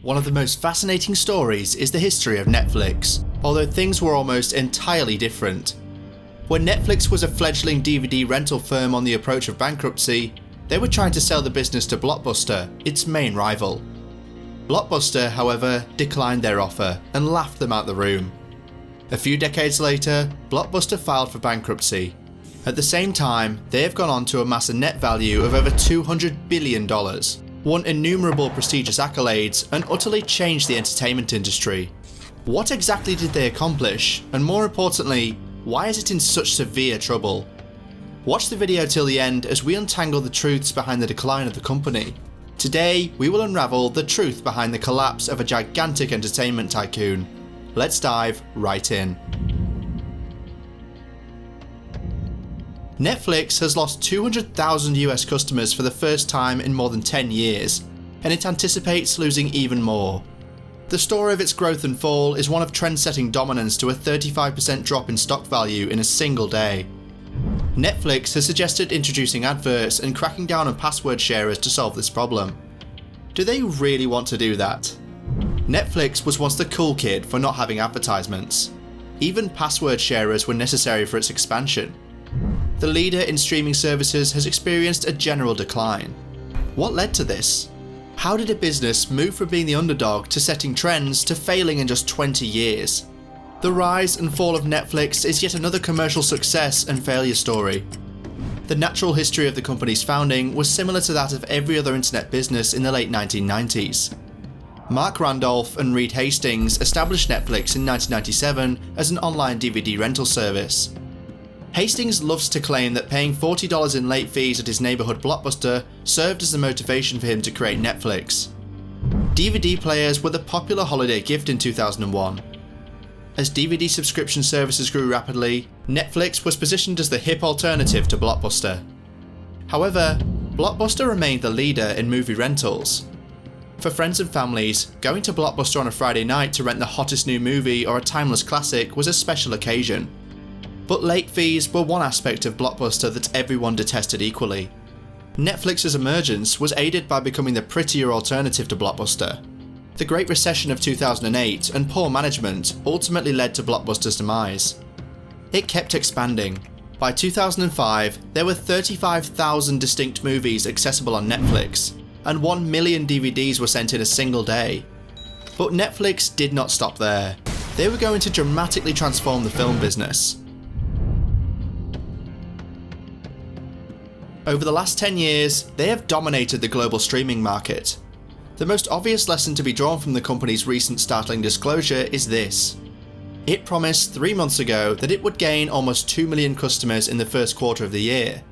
One of the most fascinating stories is the history of Netflix, although things were almost entirely different. When Netflix was a fledgling DVD rental firm on the approach of bankruptcy, they were trying to sell the business to Blockbuster, its main rival. Blockbuster, however, declined their offer and laughed them out the room. A few decades later, Blockbuster filed for bankruptcy. At the same time, they have gone on to amass a net value of over $200 billion, won innumerable prestigious accolades, and utterly changed the entertainment industry. What exactly did they accomplish? And more importantly, why is it in such severe trouble? Watch the video till the end as we untangle the truths behind the decline of the company. Today, we will unravel the truth behind the collapse of a gigantic entertainment tycoon. Let's dive right in. Netflix has lost 200,000 US customers for the first time in more than 10 years, and it anticipates losing even more. The story of its growth and fall is one of trend-setting dominance to a 35% drop in stock value in a single day. Netflix has suggested introducing adverts and cracking down on password sharers to solve this problem. Do they really want to do that? Netflix was once the cool kid for not having advertisements. Even password sharers were necessary for its expansion. The leader in streaming services has experienced a general decline. What led to this? How did a business move from being the underdog to setting trends to failing in just 20 years? The rise and fall of Netflix is yet another commercial success and failure story. The natural history of the company's founding was similar to that of every other internet business in the late 1990s. Mark Randolph and Reed Hastings established Netflix in 1997 as an online DVD rental service. Hastings loves to claim that paying $40 in late fees at his neighbourhood Blockbuster served as the motivation for him to create Netflix. DVD players were the popular holiday gift in 2001. As DVD subscription services grew rapidly, Netflix was positioned as the hip alternative to Blockbuster. However, Blockbuster remained the leader in movie rentals. For friends and families, going to Blockbuster on a Friday night to rent the hottest new movie or a timeless classic was a special occasion. But late fees were one aspect of Blockbuster that everyone detested equally. Netflix's emergence was aided by becoming the prettier alternative to Blockbuster. The Great Recession of 2008 and poor management ultimately led to Blockbuster's demise. It kept expanding. By 2005, there were 35,000 distinct movies accessible on Netflix, and 1 million DVDs were sent in a single day. But Netflix did not stop there. They were going to dramatically transform the film business. Over the last 10 years, they have dominated the global streaming market. The most obvious lesson to be drawn from the company's recent startling disclosure is this. It promised 3 months ago that it would gain almost 2 million customers in the first quarter of the year,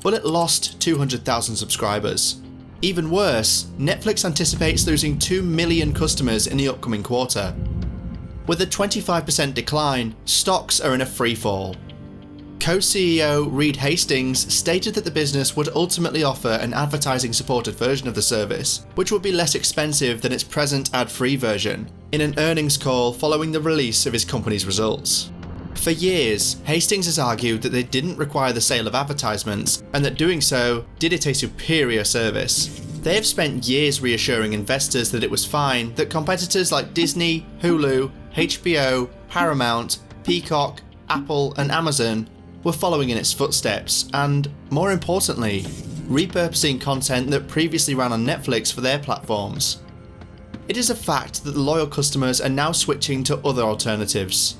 but it lost 200,000 subscribers. Even worse, Netflix anticipates losing 2 million customers in the upcoming quarter. With a 25% decline, stocks are in a free fall. Co-CEO Reed Hastings stated that the business would ultimately offer an advertising-supported version of the service, which would be less expensive than its present ad-free version, in an earnings call following the release of his company's results. For years, Hastings has argued that they didn't require the sale of advertisements, and that doing so did it a superior service. They have spent years reassuring investors that it was fine that competitors like Disney, Hulu, HBO, Paramount, Peacock, Apple, and Amazon were following in its footsteps and, more importantly, repurposing content that previously ran on Netflix for their platforms. It is a fact that the loyal customers are now switching to other alternatives.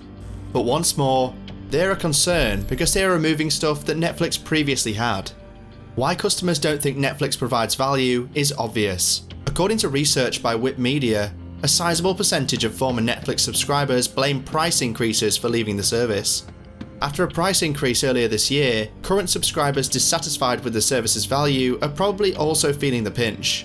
But once more, they're a concern because they are removing stuff that Netflix previously had. Why customers don't think Netflix provides value is obvious. According to research by Whip Media, a sizable percentage of former Netflix subscribers blame price increases for leaving the service. After a price increase earlier this year, current subscribers dissatisfied with the service's value are probably also feeling the pinch.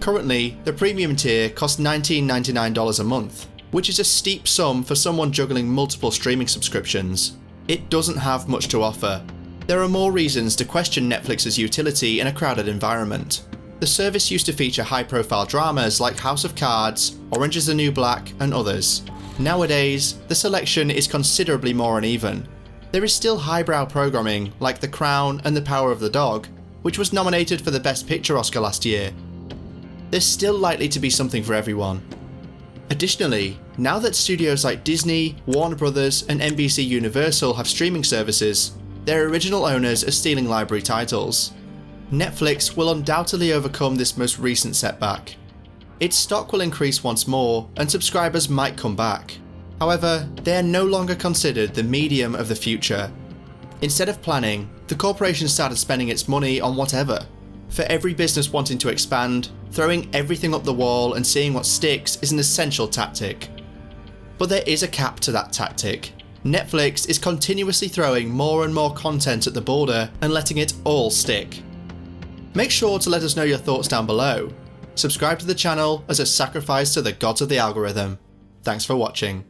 Currently, the premium tier costs $19.99 a month, which is a steep sum for someone juggling multiple streaming subscriptions. It doesn't have much to offer. There are more reasons to question Netflix's utility in a crowded environment. The service used to feature high-profile dramas like House of Cards, Orange is the New Black, and others. Nowadays, the selection is considerably more uneven. There is still highbrow programming like The Crown and The Power of the Dog, which was nominated for the Best Picture Oscar last year. There's still likely to be something for everyone. Additionally, now that studios like Disney, Warner Brothers, and NBC Universal have streaming services, their original owners are stealing library titles. Netflix will undoubtedly overcome this most recent setback. Its stock will increase once more, and subscribers might come back. However, they are no longer considered the medium of the future. Instead of planning, the corporation started spending its money on whatever. For every business wanting to expand, throwing everything up the wall and seeing what sticks is an essential tactic. But there is a cap to that tactic. Netflix is continuously throwing more and more content at the border and letting it all stick. Make sure to let us know your thoughts down below. Subscribe to the channel as a sacrifice to the gods of the algorithm. Thanks for watching.